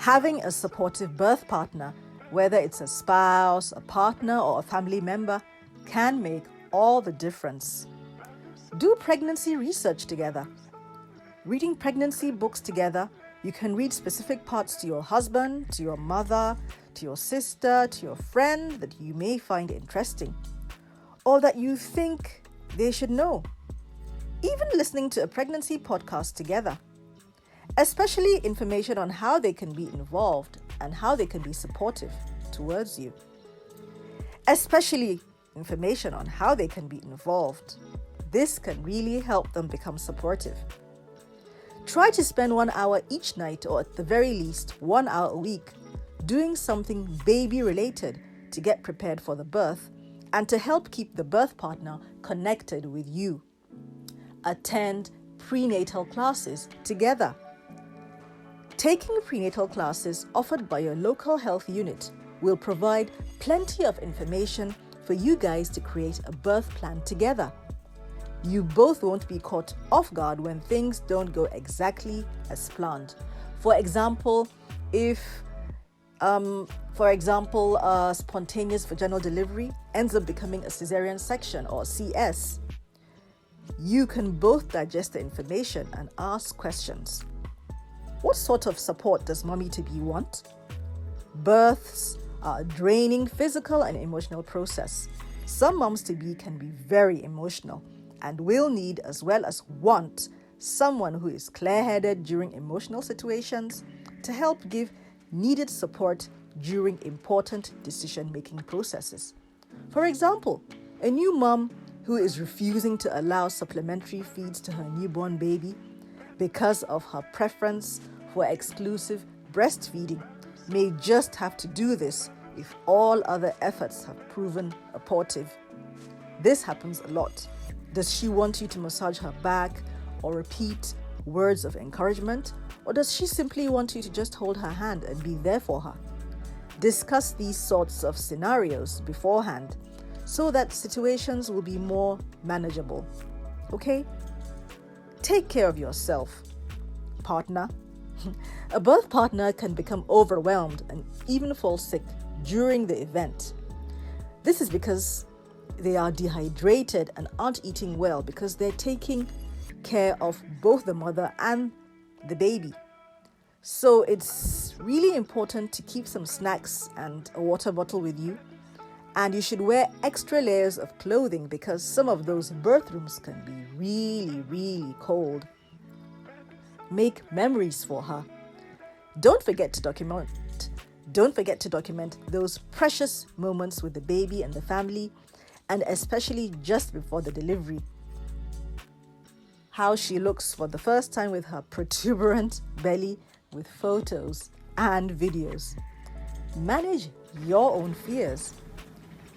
Having a supportive birth partner, whether it's a spouse, a partner, or a family member, can make all the difference. Do pregnancy research together. Reading pregnancy books together, you can read specific parts to your husband, to your mother, to your sister, to your friend that you may find interesting, or that you think they should know. Even listening to a pregnancy podcast together, especially information on how they can be involved and how they can be supportive towards you. Especially information on how they can be involved. This can really help them become supportive. Try to spend 1 hour each night, or at the very least 1 hour a week, doing something baby related to get prepared for the birth and to help keep the birth partner connected with you. Attend prenatal classes together. Taking prenatal classes offered by your local health unit will provide plenty of information for you guys to create a birth plan together. You both won't be caught off guard when things don't go exactly as planned. For example, if spontaneous vaginal delivery ends up becoming a cesarean section or CS, you can both digest the information and ask questions. What sort of support does mommy-to-be want? Births are a draining physical and emotional process. Some moms-to-be can be very emotional and will need, as well as want, someone who is clear-headed during emotional situations to help give needed support during important decision-making processes. For example, a new mom who is refusing to allow supplementary feeds to her newborn baby because of her preference for exclusive breastfeeding may just have to do this if all other efforts have proven abortive. This happens a lot. Does she want you to massage her back or repeat words of encouragement? Or does she simply want you to just hold her hand and be there for her? Discuss these sorts of scenarios beforehand so that situations will be more manageable. Okay? Take care of yourself, partner. A birth partner can become overwhelmed and even fall sick during the event. This is because they are dehydrated and aren't eating well because they're taking care of both the mother and the baby. So it's really important to keep some snacks and a water bottle with you. And you should wear extra layers of clothing because some of those birth rooms can be really, really cold. Make memories for her. Don't forget to document those precious moments with the baby and the family, and especially just before the delivery. How she looks for the first time with her protuberant belly, with photos and videos. Manage your own fears.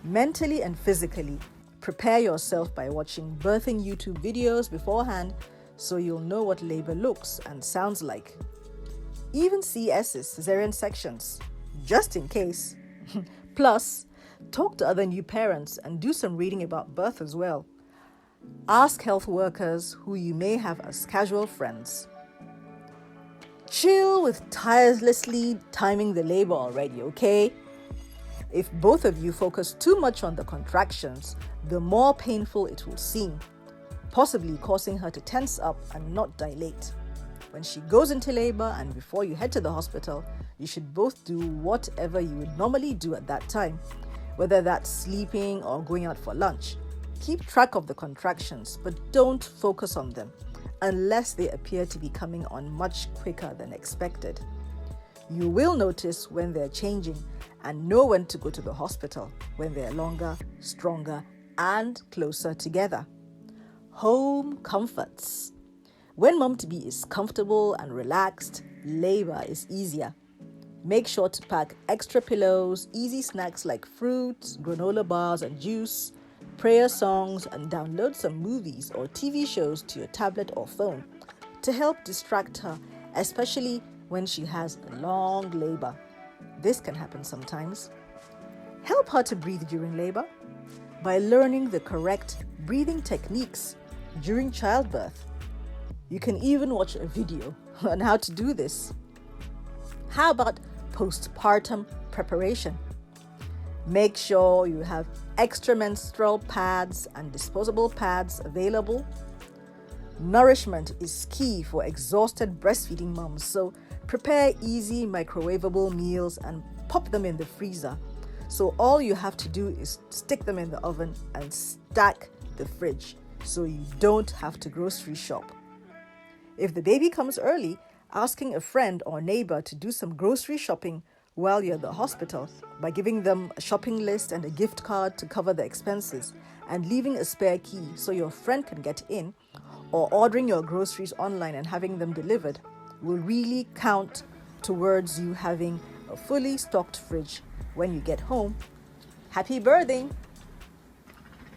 Mentally and physically, prepare yourself by watching birthing YouTube videos beforehand so you'll know what labor looks and sounds like. Even CS's, cesarean sections, just in case. Plus, talk to other new parents and do some reading about birth as well. Ask health workers who you may have as casual friends. Chill with tirelessly timing the labor already, okay? If both of you focus too much on the contractions, the more painful it will seem, possibly causing her to tense up and not dilate. When she goes into labor and before you head to the hospital, you should both do whatever you would normally do at that time, whether that's sleeping or going out for lunch. Keep track of the contractions, but don't focus on them unless they appear to be coming on much quicker than expected. You will notice when they're changing and know when to go to the hospital when they're longer, stronger, and closer together. Home comforts. When mom-to-be is comfortable and relaxed, labor is easier. Make sure to pack extra pillows, easy snacks like fruits, granola bars and juice, prayer songs, and download some movies or TV shows to your tablet or phone to help distract her, especially when she has a long labor. This can happen sometimes. Help her to breathe during labor by learning the correct breathing techniques during childbirth. You can even watch a video on how to do this. How about postpartum preparation? Make sure you have extra menstrual pads and disposable pads available. Nourishment is key for exhausted breastfeeding moms, so prepare easy microwavable meals and pop them in the freezer. So all you have to do is stick them in the oven and stack the fridge so you don't have to grocery shop. If the baby comes early, asking a friend or neighbor to do some grocery shopping while you're at the hospital by giving them a shopping list and a gift card to cover the expenses and leaving a spare key so your friend can get in, or ordering your groceries online and having them delivered will really count towards you having a fully stocked fridge when you get home. Happy birthing!